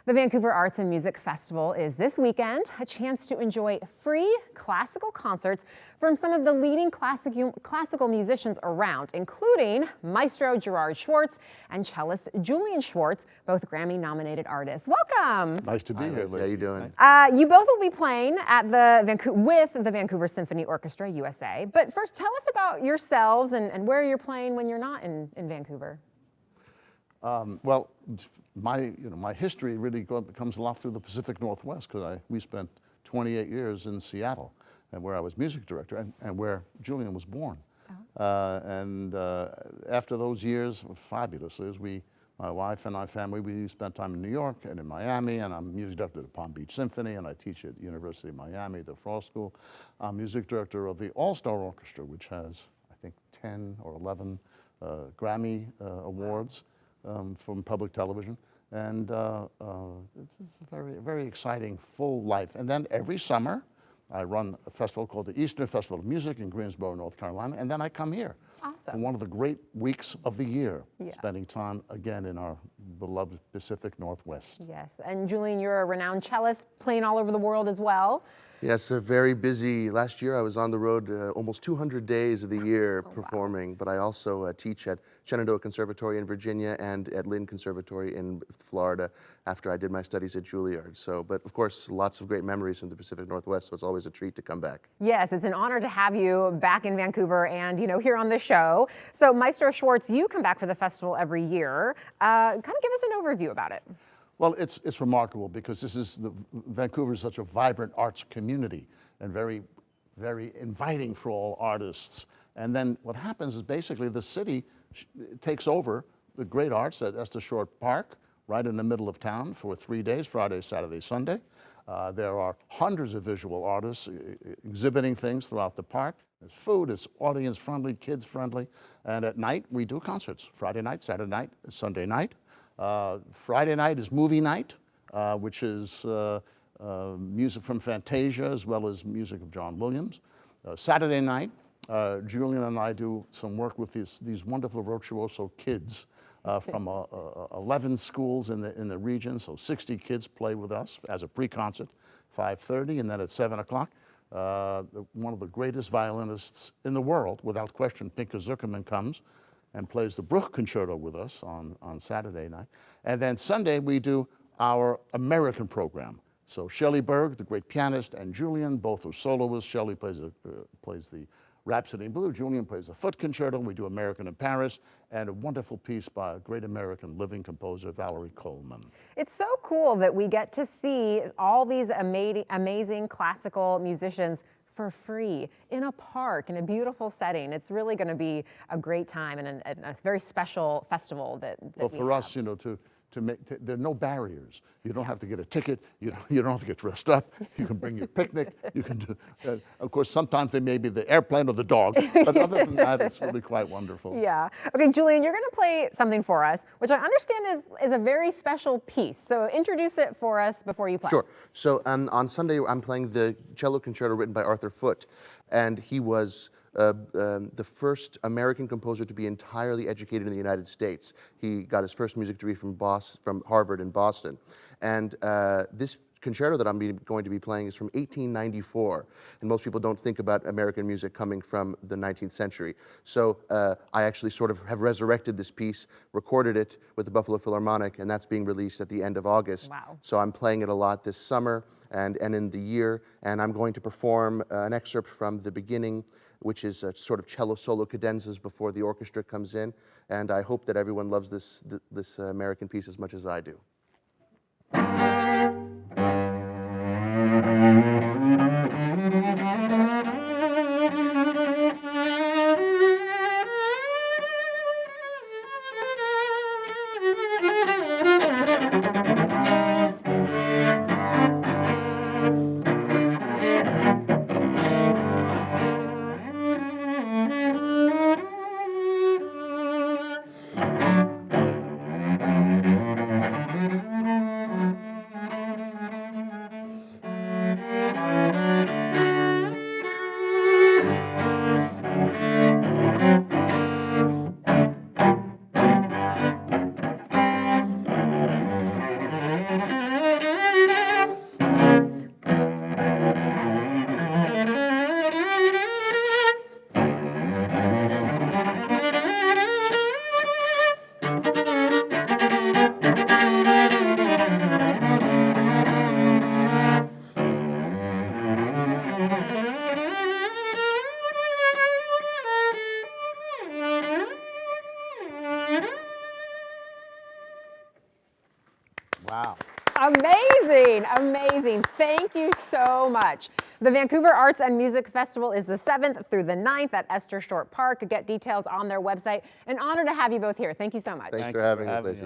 The Vancouver Arts and Music Festival is this weekend, a chance to enjoy free classical concerts from some of the leading classical musicians around, including Maestro Gerard Schwartz and cellist Julian Schwartz, both Grammy-nominated artists. Welcome. Nice to be here, Liz. How you doing? You both will be playing at with the Vancouver Symphony Orchestra, USA. But first, tell us about yourselves and where you're playing when you're not in Vancouver. Well, my history really comes a lot through the Pacific Northwest, because we spent 28 years in Seattle, and where I was music director, and where Julian was born. Oh. After those years, fabulous years, my wife and our family, we spent time in New York and in Miami, and I'm music director of the Palm Beach Symphony, and I teach at the University of Miami, the Frost School. I'm music director of the All-Star Orchestra, which has, I think, 10 or 11 Grammy awards. From public television, and it's a very, very exciting, full life. And then every summer, I run a festival called the Eastern Festival of Music in Greensboro, North Carolina, and then I come here for one of the great weeks of the year, spending time again in our beloved Pacific Northwest. Yes, and Julian, you're a renowned cellist, playing all over the world as well. Yes, very busy. Last year I was on the road almost 200 days of the year performing, but I also teach at Shenandoah Conservatory in Virginia and at Lynn Conservatory in Florida after I did my studies at Juilliard. But of course, lots of great memories from the Pacific Northwest, so it's always a treat to come back. Yes, it's an honor to have you back in Vancouver and, here on the show. So Maestro Schwartz, you come back for the festival every year. Kind of give us an overview about it. Well, it's remarkable because Vancouver is such a vibrant arts community and very, very inviting for all artists. And then what happens is basically the city takes over the great arts at Esther Short Park, right in the middle of town for 3 days, Friday, Saturday, Sunday. There are hundreds of visual artists exhibiting things throughout the park. There's food, it's audience friendly, kids friendly. And at night, we do concerts, Friday night, Saturday night, Sunday night. Friday night is movie night, which is music from Fantasia as well as music of John Williams. Saturday night, Julian and I do some work with these wonderful virtuoso kids from 11 schools in the region. So 60 kids play with us as a pre-concert, 5:30, and then at 7 o'clock. One of the greatest violinists in the world, without question, Pinka Zuckerman, comes and plays the Bruch Concerto with us on Saturday night. And then Sunday, we do our American program. So Shelley Berg, the great pianist, and Julian, both are soloists. Shelley plays the Rhapsody in Blue. Julian plays the Foot Concerto. We do American in Paris, and a wonderful piece by a great American living composer, Valerie Coleman. It's so cool that we get to see all these amazing classical musicians for free in a park, in a beautiful setting. It's really going to be a great time and a very special festival that well, for us, there are no barriers. You don't have to get a ticket. You don't have to get dressed up. You can bring your picnic. You can do. Of course, sometimes there may be the airplane or the dog, but other than that, it's really quite wonderful. Yeah. Okay, Julian, you're going to play something for us, which I understand is a very special piece. So introduce it for us before you play. Sure. So on Sunday, I'm playing the cello concerto written by Arthur Foote, and he was the first American composer to be entirely educated in the United States. He got his first music degree from Harvard in Boston. And this concerto that I'm going to be playing is from 1894. And most people don't think about American music coming from the 19th century. So I actually sort of have resurrected this piece, recorded it with the Buffalo Philharmonic, and that's being released at the end of August. Wow. So I'm playing it a lot this summer and in the year. And I'm going to perform an excerpt from the beginning, which is a sort of cello solo cadenzas before the orchestra comes in. And I hope that everyone loves this American piece as much as I do. Wow. Amazing, amazing. Thank you so much. The Vancouver Arts and Music Festival is the 7th through the 9th at Esther Short Park. Get details on their website. An honor to have you both here. Thank you so much. Thanks for having us, Lacey.